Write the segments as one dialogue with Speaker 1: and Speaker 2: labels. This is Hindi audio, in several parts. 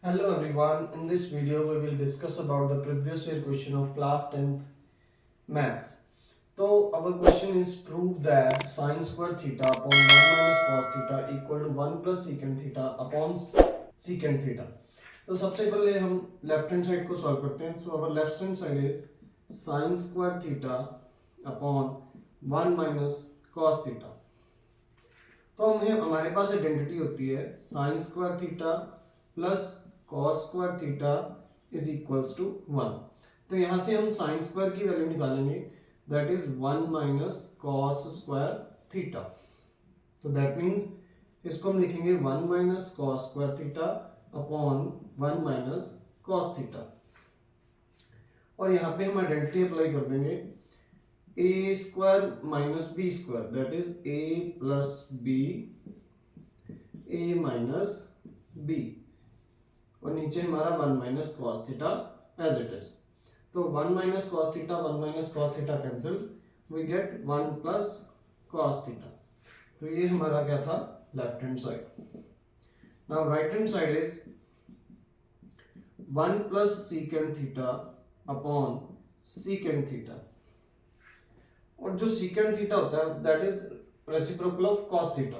Speaker 1: Hello everyone, in this video we will discuss about the previous year question of class 10th maths. So our question is prove that sin square theta upon 1 minus cos theta equal to 1 plus secant theta upon secant theta. तो सबसे पहले हम लेफ्ट हैंड साइड को सॉल्व करते हैं. So our left hand side is sin square theta upon 1 minus cos theta. तो हमें हमारे पास आइडेंटिटी होती है sin square theta plus cos square theta is equals to 1. तो यहाँ से हम sin स्क्वायर की वैल्यू निकालेंगे, that is 1 minus cos square theta. तो दैट मीन्स इसको हम लिखेंगे 1 minus cos square theta upon 1 minus cos theta. और यहाँ पे हम आइडेंटिटी अप्लाई कर देंगे a square minus b square, that is a plus b a minus b, और नीचे हमारा 1 minus cos theta as it is. तो 1 minus cos theta 1 minus cos theta cancel, we get 1 plus cos theta. तो ये हमारा क्या था left hand side. Now right hand side is 1 plus secant theta upon secant theta. और जो सीकेंड थीटा होता है that is reciprocal of cos theta.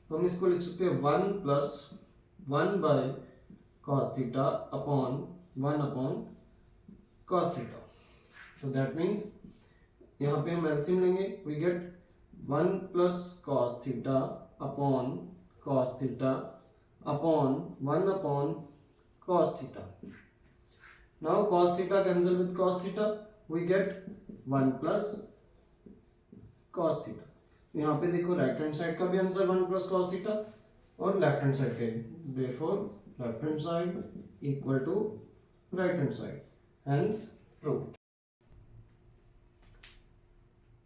Speaker 1: तो हम इसको लिख सकते हैं 1 plus 1 by cos theta upon 1 upon cos theta. तो दैट मीन्स यहाँ पे हम एलसीएम लेंगे, we get 1 plus cos theta upon cos theta upon 1 upon cos theta. Now cos theta cancel with cos theta, we get 1 plus cos theta. यहाँ पे देखो राइट हैंड साइड का भी आंसर 1 प्लस cos थीटा और लेफ्ट हैंड साइड का, therefore left hand side equal to right hand side, hence proved.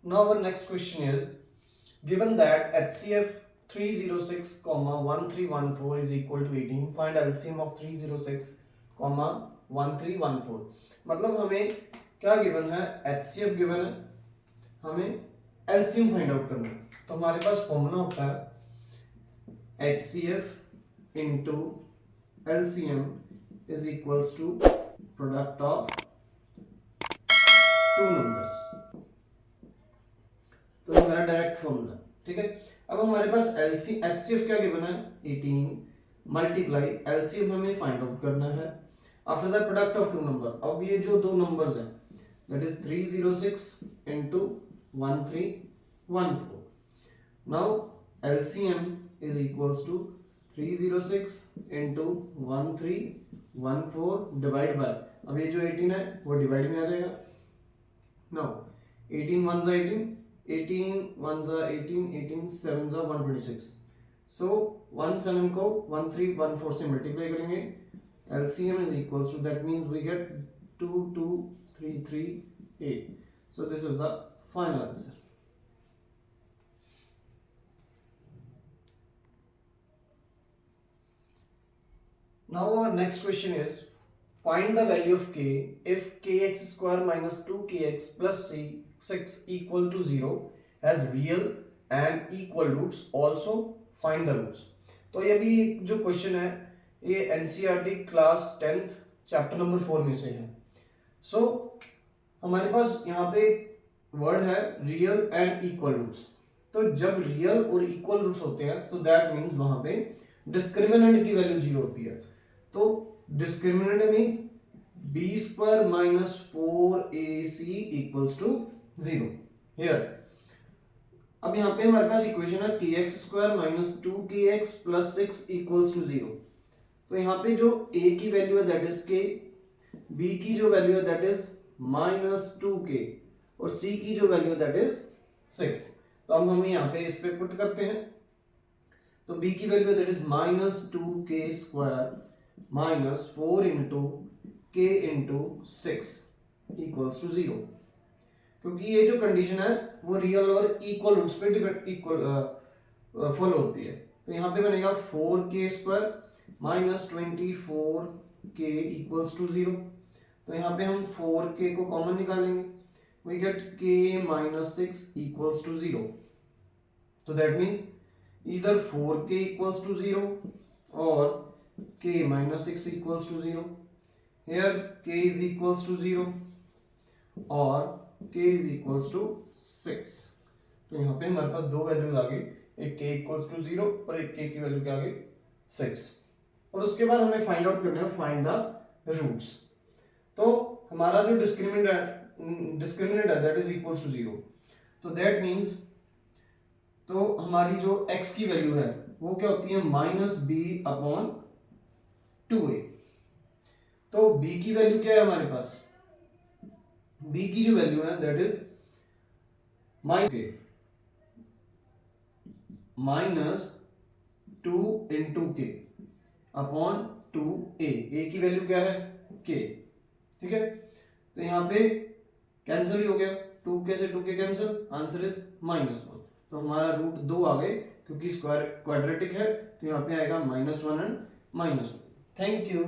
Speaker 1: Now our next question is given that HCF 306, 1314 is equal to 18, find LCM of 306, 1314. मतलब हमें क्या गिवन है, HCF गिवन है, हमें एलसीएम फाइंड आउट करना है. तो हमारे पास फॉर्मूला होता है HCF into LCM is equals to product of two numbers. तो हमारा डायरेक्ट फॉर्मूला, ठीक है. अब हमारे पास HCF क्या गिवन है 18 मल्टीप्लाई एलसीएम हमें फाइंड आउट करना है. After that product of two number. अब ये जो दो नंबर्स हैं that is 306 into 1314. Now LCM is equals to 306 into 1314 divide by, अब ये जो 18 है वो डिवाइड में आ जाएगा. Now 18 1 जा 18, 18 1 जा 18, 18 7 जा 126. So 17 को 1314 से मल्टीप्लाई करेंगे. LCM is equals to, that means we get 22338. So this is the final answer. Now our next question is find the value of k if kx square minus 2kx plus c6 equal to 0 has real and equal roots. Also find the roots. तो ये भी जो क्वेश्चन है ये NCERT class 10th chapter number 4 में से है. सो हमारे पास यहाँ पे वर्ड है रियल एंड इक्वल रूट्स. तो जब रियल और इक्वल रूट्स होते हैं तो दैट मीन्स वहां पे डिस्क्रिमिनेंट की वैल्यू 0 होती है. तो discriminant means B square minus 4ac equals to 0 here. अब यहाँ पे हमारे पास इक्वेशन है kx square minus 2kx plus 6 equals to 0. तो यहाँ पे जो a की वैल्यू है दैट इज k, b की जो वैल्यू है दैट इज माइनस 2k और c की जो वैल्यू दैट इज 6. तो अब हम यहाँ पे इस पे पुट करते हैं. तो b की value that is minus 2k square minus 4 into k into 6 equals to 0. क्योंकि ये जो कंडीशन है वो रियल और इक्वल रूट्स पे इक्वल फॉलो होती है. तो यहाँ पे बनेगा 4k square minus 24k equals to 0. तो यहाँ पे हम 4k को कॉमन निकालेंगे, we get k minus 6 equals to 0. So that means either 4k equals to 0 or k minus 6 equals to 0. Here k is equals to 0 और k is equals to 6. तो यहाँ पे हमारे पास दो वैल्यूज आ गई, एक k equals to 0 और एक k की वैल्यू क्या आ गई 6. और उसके बाद हमें फाइंड आउट करना है फाइंड द रूट्स. तो हमारा जो डिस्क्रिमिनेंट है दैट इज इक्वल्स टू 0. तो दैट मीन्स तो हमारी जो x की वैल्यू है वो क्या होती है -b/2a. तो b की वैल्यू क्या है हमारे पास, b की जो वैल्यू है that is -2 into k upon 2a. a की वैल्यू क्या है k. ठीक है, तो यहाँ पे कैंसिल ही हो गया, 2k से 2k कैंसिल, आंसर इज -1. तो हमारा रूट 2 आ गए, क्योंकि स्क्वायर क्वाड्रेटिक है तो यहाँ पे आएगा -1 एंड -1. Thank you.